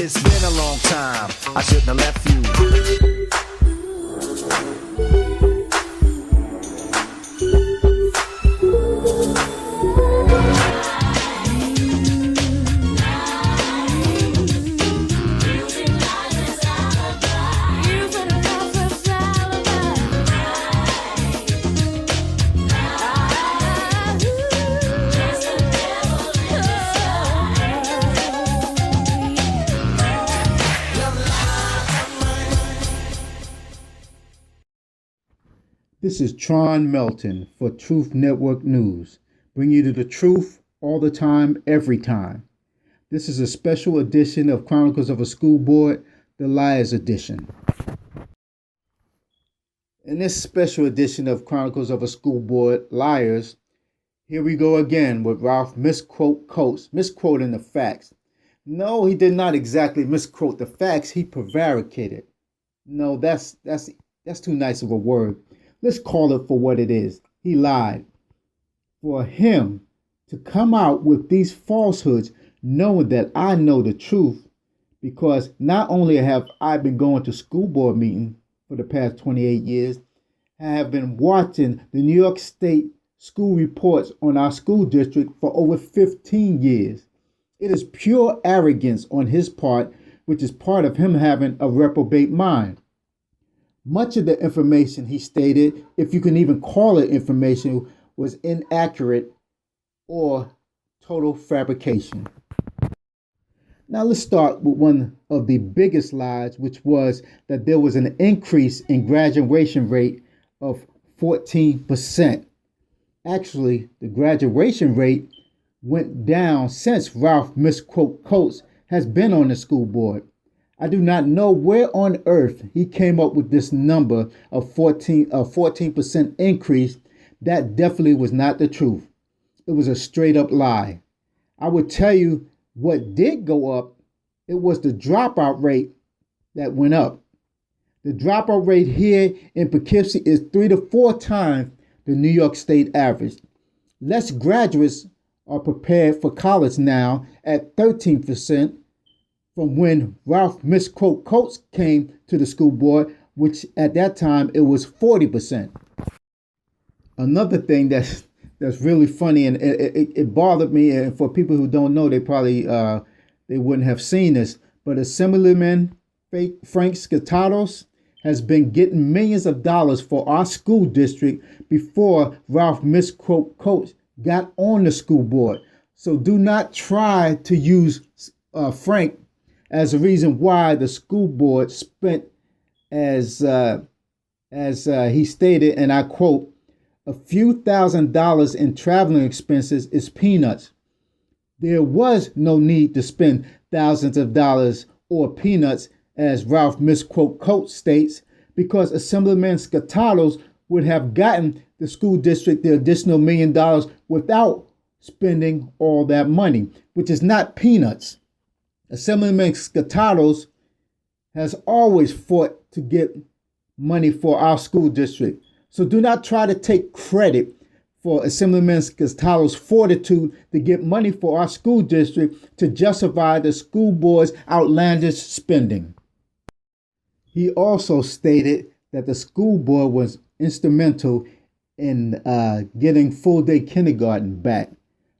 It's been a long time. I shouldn't have left you. This is Tron Melton for Truth Network News, bringing you to the truth all the time, every time. This is a special edition of Chronicles of a School Board, the Liars Edition. In this special edition of Chronicles of a School Board, Liars, here we go again with Ralph misquoting the facts. No, he did not exactly misquote the facts. He prevaricated. No, that's too nice of a word. Let's call it for what it is. He lied. For him to come out with these falsehoods, knowing that I know the truth, because not only have I been going to school board meetings for the past 28 years, I have been watching the New York State school reports on our school district for over 15 years. It is pure arrogance on his part, which is part of him having a reprobate mind. Much of the information he stated, if you can even call it information, was inaccurate or total fabrication. Now let's start with one of the biggest lies, which was that there was an increase in graduation rate of 14%. Actually, the graduation rate went down since Ralph Misquotes has been on the school board. I do not know where on earth he came up with this number of 14% increase. That definitely was not the truth. It was a straight up lie. I would tell you what did go up. It was the dropout rate that went up. The dropout rate here in Poughkeepsie is 3 to 4 times the New York State average. Less graduates are prepared for college now at 13%. From when Ralph Misquotes came to the school board, which at that time it was 40%. Another thing that's really funny, and it bothered me, and for people who don't know, they probably they wouldn't have seen this, but Assemblyman Frank Scatatos has been getting millions of dollars for our school district before Ralph Misquotes got on the school board. So do not try to use Frank as a reason why the school board spent, as he stated, and I quote, "a few $1,000s in traveling expenses is peanuts." There was no need to spend thousands of dollars or peanuts, as Ralph Misquotes states, because Assemblyman Scatatos would have gotten the school district the additional $1 million without spending all that money, which is not peanuts. Assemblyman Scatatos has always fought to get money for our school district. So do not try to take credit for Assemblyman Scatatos' fortitude to get money for our school district to justify the school board's outlandish spending. He also stated that the school board was instrumental in getting full-day kindergarten back.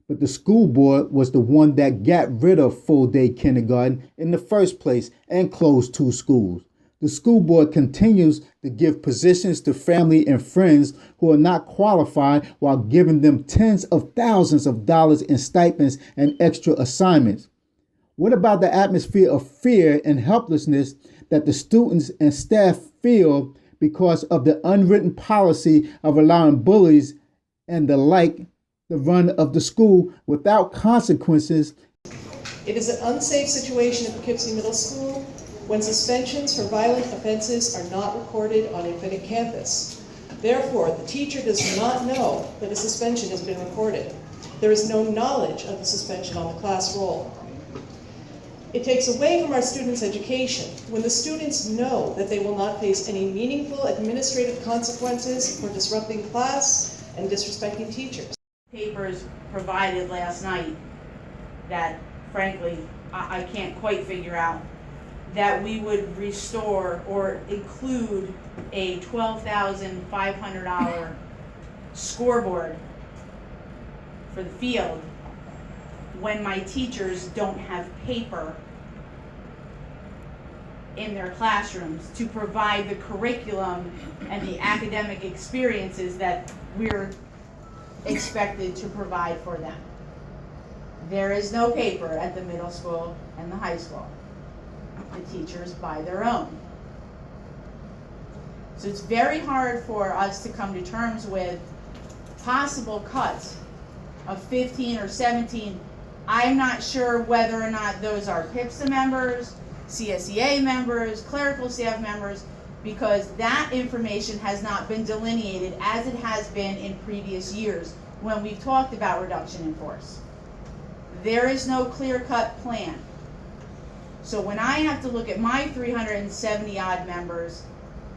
But the school board was the one that got rid of full-day kindergarten in the first place and closed 2 schools. The school board continues to give positions to family and friends who are not qualified while giving them tens of thousands of dollars in stipends and extra assignments. What about the atmosphere of fear and helplessness that the students and staff feel because of the unwritten policy of allowing bullies and the like the run of the school without consequences? It is an unsafe situation at Poughkeepsie Middle School when suspensions for violent offenses are not recorded on Infinite Campus. Therefore, the teacher does not know that a suspension has been recorded. There is no knowledge of the suspension on the class roll. It takes away from our students' education when the students know that they will not face any meaningful administrative consequences for disrupting class and disrespecting teachers. Papers provided last night that, frankly, I can't quite figure out that we would restore or include a $12,500 scoreboard for the field when my teachers don't have paper in their classrooms to provide the curriculum and the academic experiences that we're expected to provide for them. There is no paper at the middle school and the high school. The teachers buy their own. So it's very hard for us to come to terms with possible cuts of 15 or 17. I'm not sure whether or not those are PIPSA members, CSEA members, clerical staff members, because that information has not been delineated as it has been in previous years when we've talked about reduction in force. There is no clear-cut plan. So when I have to look at my 370 odd members,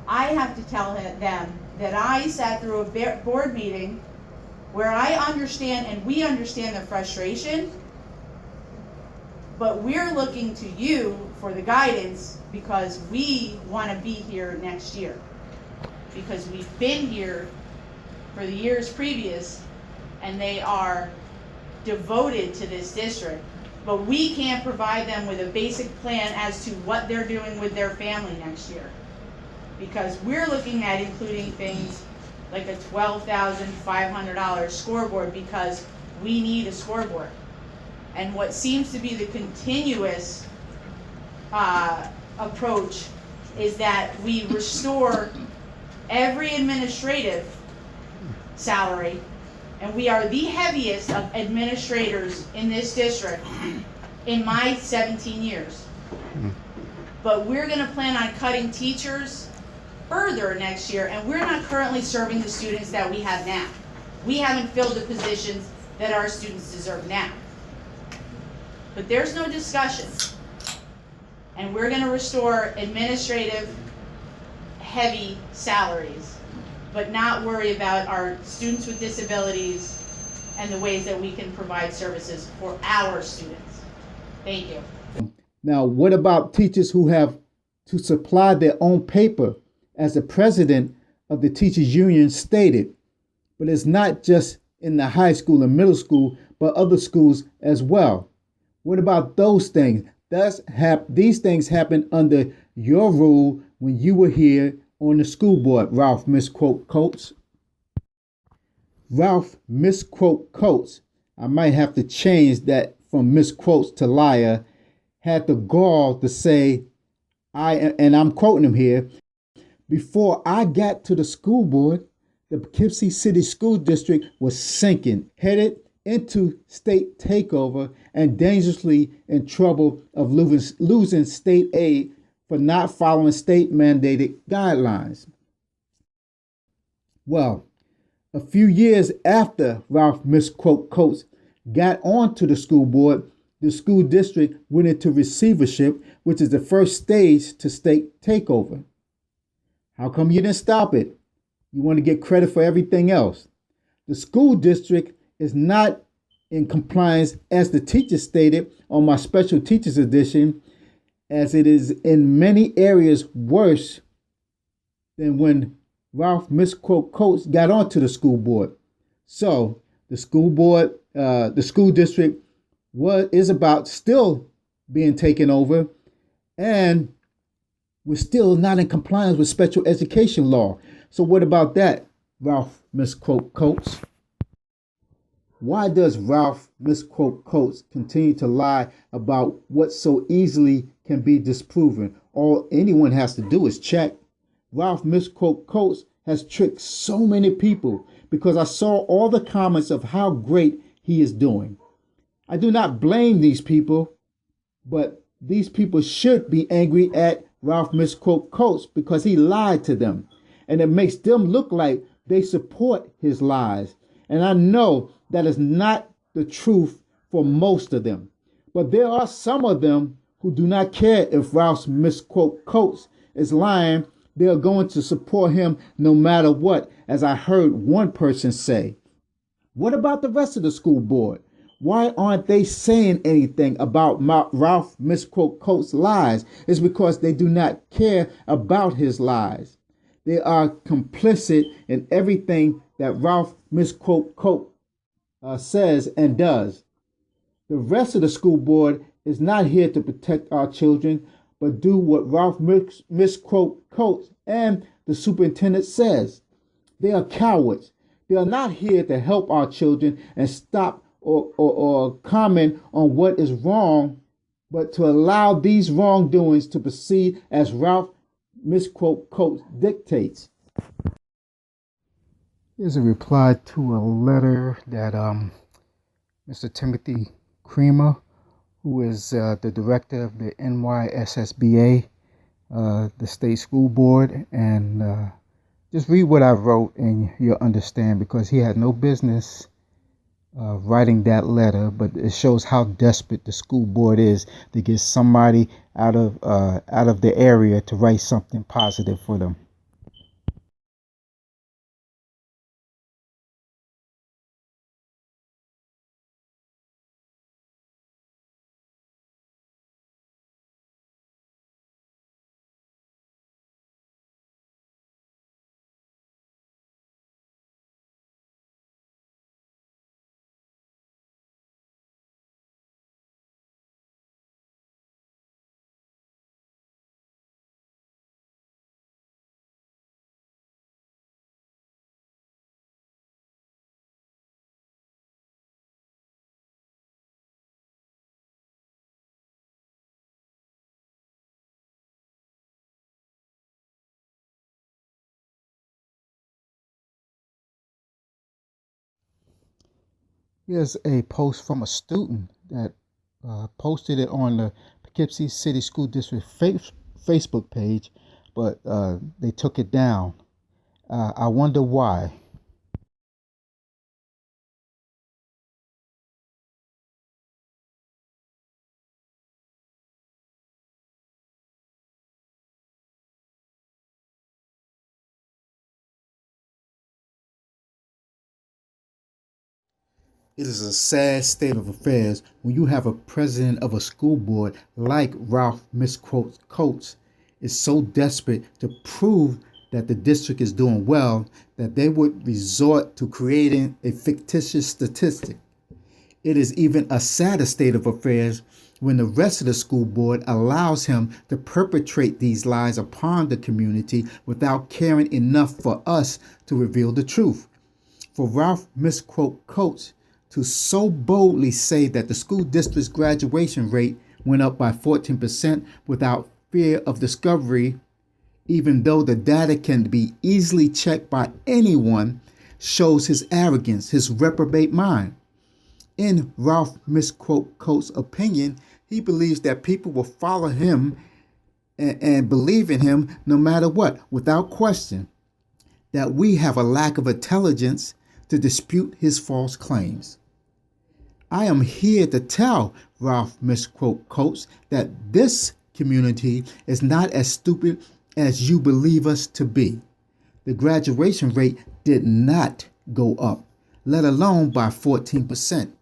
I have to tell them that I sat through a board meeting where I understand and we understand the frustration, but we're looking to you for the guidance because we want to be here next year. Because we've been here for the years previous and they are devoted to this district, but we can't provide them with a basic plan as to what they're doing with their family next year. Because we're looking at including things like a $12,500 scoreboard because we need a scoreboard. And what seems to be the continuous approach is that we restore every administrative salary, and we are the heaviest of administrators in this district in my 17 years. But we're going to plan on cutting teachers further next year, and we're not currently serving the students that we have now. We haven't filled the positions that our students deserve now. But there's no discussion. And we're going to restore administrative heavy salaries, but not worry about our students with disabilities and the ways that we can provide services for our students. Thank you. Now, what about teachers who have to supply their own paper, as the president of the teachers union stated? But it's not just in the high school and middle school, but other schools as well. What about those things? These things happened under your rule when you were here on the school board, Ralph Misquotes. Ralph Misquote Coates, I might have to change that from misquotes to liar, had the gall to say, and I'm quoting him here, before I got to the school board, the Poughkeepsie City School District was sinking, headed into state takeover and dangerously in trouble of losing state aid for not following state mandated guidelines. Well, a few years after Ralph Misquote Coates got onto the school board, the school district went into receivership, which is the first stage to state takeover. How come you didn't stop it? You want to get credit for everything else. The school district is not in compliance, as the teacher stated on my special teachers edition, as it is in many areas worse than when Ralph Misquote Coates got onto the school board. So the school board, the school district is about still being taken over, and we're still not in compliance with special education law. So what about that, Ralph Misquote Coates? Why does Ralph Misquote Coates continue to lie about what so easily can be disproven? All anyone has to do is check. Ralph Misquote Coates has tricked so many people because I saw all the comments of how great he is doing. I do not blame these people, but these people should be angry at Ralph Misquote Coates because he lied to them. And it makes them look like they support his lies. And I know that is not the truth for most of them. But there are some of them who do not care if Ralph Misquote Coates is lying. They are going to support him no matter what, as I heard one person say. What about the rest of the school board? Why aren't they saying anything about Ralph Misquote Coates' lies? It's because they do not care about his lies. They are complicit in everything that Ralph Misquote Coates says and does. The rest of the school board is not here to protect our children, but do what Ralph Misquote Coates and the superintendent says. They are cowards. They are not here to help our children and stop or comment on what is wrong, but to allow these wrongdoings to proceed as Ralph Misquote Coates dictates. Here's a reply to a letter that Mr. Timothy Creamer, who is the director of the NYSSBA, the state school board, and just read what I wrote and you'll understand, because he had no business writing that letter, but it shows how desperate the school board is to get somebody out of the area to write something positive for them. Here's a post from a student that posted it on the Poughkeepsie City School District Facebook page, but they took it down. I wonder why. It is a sad state of affairs when you have a president of a school board like Ralph Misquote Coates is so desperate to prove that the district is doing well that they would resort to creating a fictitious statistic. It is even a sadder state of affairs when the rest of the school board allows him to perpetrate these lies upon the community without caring enough for us to reveal the truth. For Ralph Misquote Coates to so boldly say that the school district's graduation rate went up by 14% without fear of discovery, even though the data can be easily checked by anyone, shows his arrogance, his reprobate mind. In Ralph Misquote Coates' opinion, he believes that people will follow him and believe in him no matter what, without question, that we have a lack of intelligence to dispute his false claims. I am here to tell Ralph Misquote Coates that this community is not as stupid as you believe us to be. The graduation rate did not go up, let alone by 14%.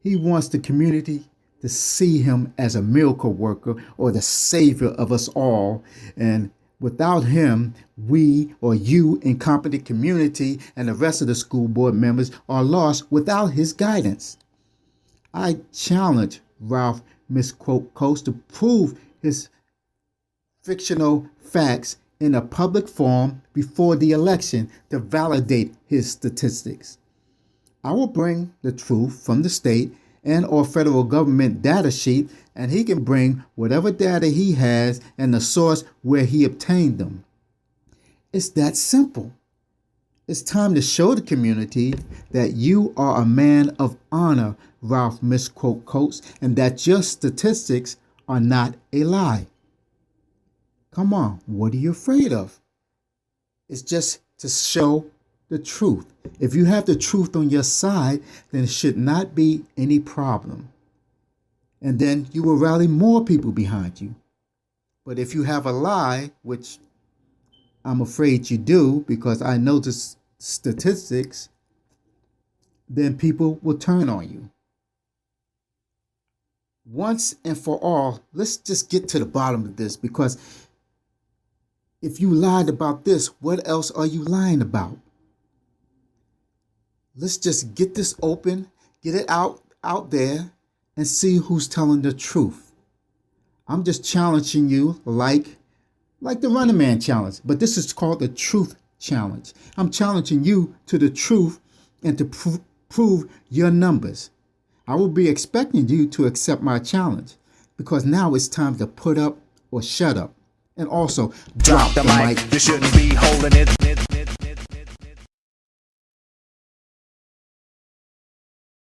He wants the community to see him as a miracle worker or the savior of us all, and without him, we or you, incompetent community, and the rest of the school board members are lost without his guidance. I challenge Ralph Misquote Coates to prove his fictional facts in a public forum before the election to validate his statistics. I will bring the truth from the state and or federal government data sheet, and he can bring whatever data he has and the source where he obtained them. It's that simple. It's time to show the community that you are a man of honor, Ralph Misquote Coates, and that your statistics are not a lie. Come on, what are you afraid of? It's just to show the truth. If you have the truth on your side, then it should not be any problem. And then you will rally more people behind you. But if you have a lie, which I'm afraid you do because I know the statistics, then people will turn on you. once and for all, let's just get to the bottom of this, because if you lied about this, what else are you lying about? Let's just get this open, get it out there, and see who's telling the truth. I'm just challenging you like the Running Man challenge, but this is called the Truth Challenge. I'm challenging you to the truth and to prove your numbers. I will be expecting you to accept my challenge, because now it's time to put up or shut up. And also, drop the mic. You shouldn't be holding it.